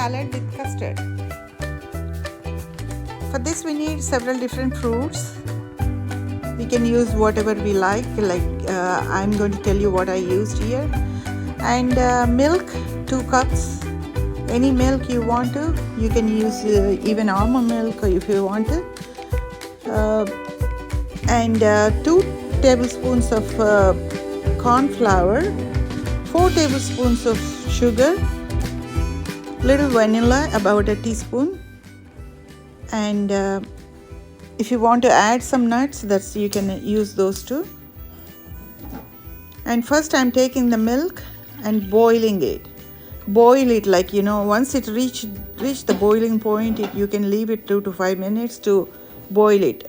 salad with custard. For this we need several different fruits. We can use whatever we like I'm going to tell you what I used here. And milk, 2 cups. Any milk you want to. You can use even almond milk if you want to. And 2 tablespoons of corn flour, 4 tablespoons of sugar, little vanilla, about a teaspoon. And if you want to add some nuts, you can use those too. And first I'm taking the milk and boiling it. Boil it once it reach the boiling point, you can leave it 2 to 5 minutes to boil it.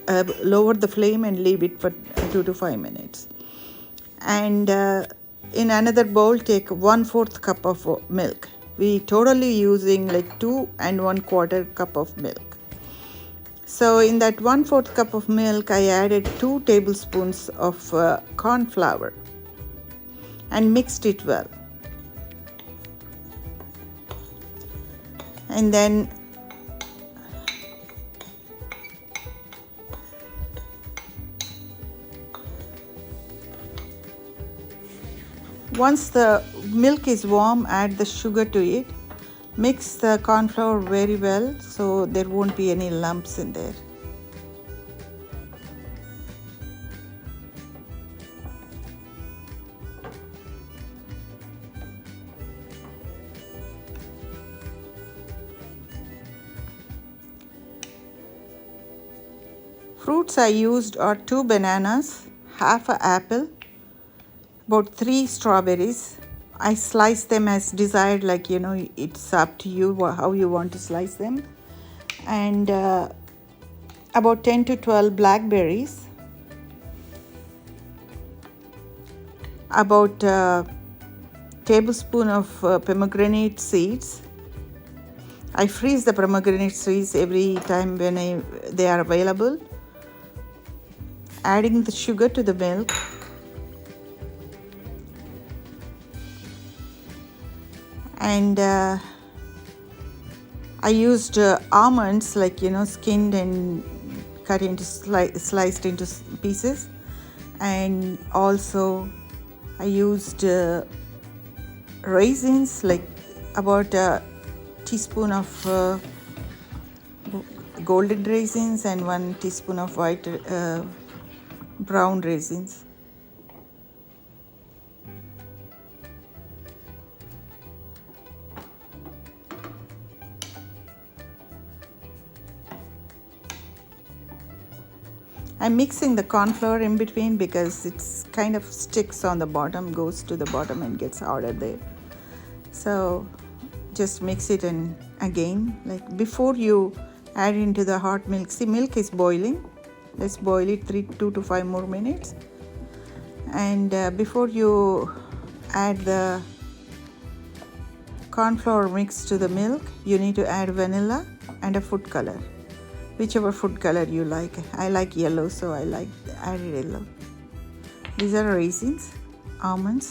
Lower the flame and leave it for 2 to 5 minutes. And in another bowl, take 1/4 cup of milk. We totally using 2 1/4 cup of milk. So in that 1/4 cup of milk, I added 2 tablespoons of corn flour and mixed it well. And then once the milk is warm, add the sugar to it. Mix the corn flour very well so there won't be any lumps in there. Fruits I used are 2 bananas, half an apple, about 3 strawberries. I slice them as desired, it's up to you how you want to slice them. And about 10 to 12 blackberries, about a tablespoon of pomegranate seeds. I freeze the pomegranate seeds every time when they are available. Adding the sugar to the milk. And I used almonds, skinned and cut into sliced into pieces. And also I used raisins, about a teaspoon of golden raisins and 1 teaspoon of white brown raisins. I'm mixing the corn flour in between because it's kind of sticks on the bottom, goes to the bottom and gets harder there. So just mix it in again, before you add into the hot milk. See, milk is boiling. Let's boil it 2 to 5 more minutes. And before you add the corn flour mix to the milk, you need to add vanilla and a food color, whichever food color you like. I like yellow, so I added yellow. These are raisins, almonds,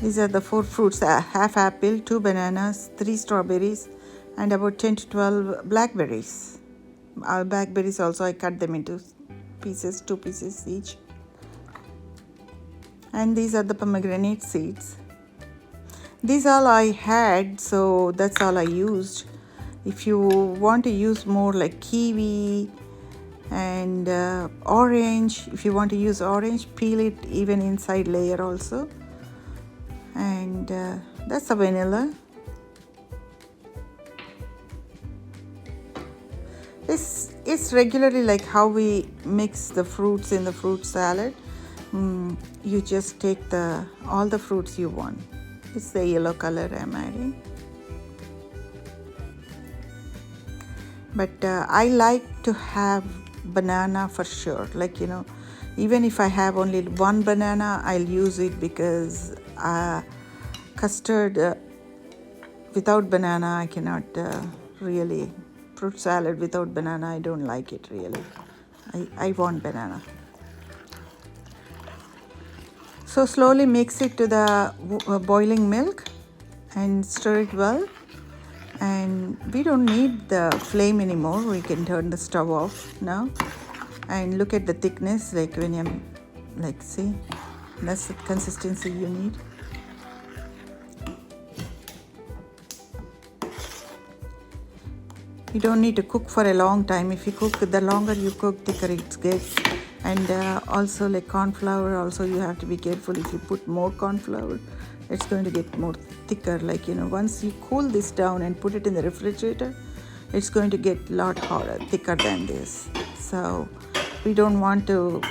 these are the 4 fruits: half apple, 2 bananas, 3 strawberries, and about 10 to 12 blackberries. Blackberries also, I cut them into pieces, 2 pieces each. And these are the pomegranate seeds. These all I had, so that's all I used. If you want to use more kiwi and orange, if you want to use orange, peel it even inside layer also. And that's the vanilla. It's regularly how we mix the fruits in the fruit salad. You just take all the fruits you want. It's the yellow color I'm adding. But I like to have banana for sure. Even if I have only 1 banana, I'll use it because custard without banana, I cannot really. Fruit salad without banana, I don't like it really. I want banana. So slowly mix it to the boiling milk and stir it well. And we don't need the flame anymore. We can turn the stove off now. And look at the thickness, like when I'm like, see, that's the consistency you need. You don't need to cook for a long time. If you cook, the longer you cook, thicker it gets. And also like corn flour, also you have to be careful. If you put more corn flour, it's going to get more thicker. Like, you know, once you cool this down and put it in the refrigerator, it's going to get a lot harder, thicker than this. So we don't want to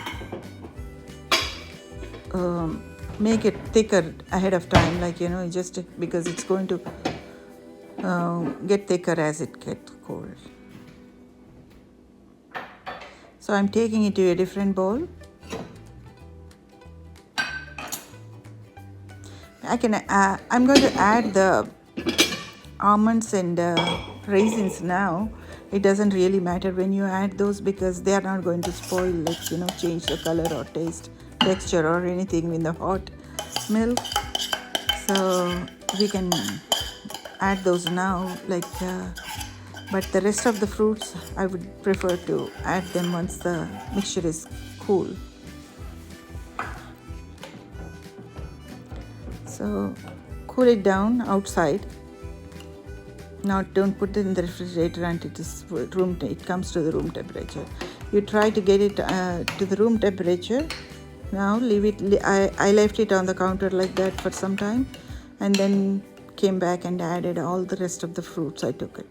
make it thicker ahead of time, like, you know, just because it's going to get thicker as it gets cold. So I'm taking it to a different bowl. I'm going to add the almonds and raisins now. It doesn't really matter when you add those because they are not going to spoil, like, you know, change the color or taste, texture or anything in the hot milk. So we can add those now, like, but the rest of the fruits I would prefer to add them once the mixture is cool. So cool it down outside. Now don't put it in the refrigerator until it comes to the room temperature. You try to get it to the room temperature. Now leave it. I left it on the counter like that for some time, and then came back and added all the rest of the fruits. I took it.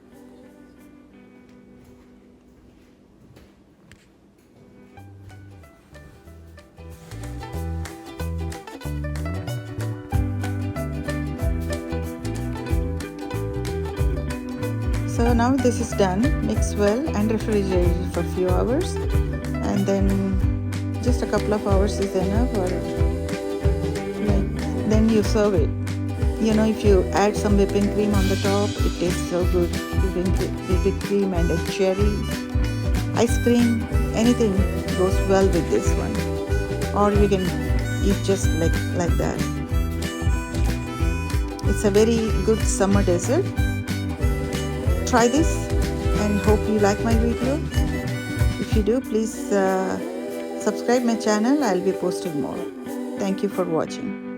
So now this is done. Mix well and refrigerate it for a few hours, and then just a couple of hours is enough, or like, then you serve it. You know, if you add some whipping cream on the top, it tastes so good. Whipping cream and a cherry ice cream, anything goes well with this one. Or you can eat just like that. It's a very good summer dessert. Try this and hope you like my video. If you do, please subscribe my channel. I'll be posting more. Thank you for watching.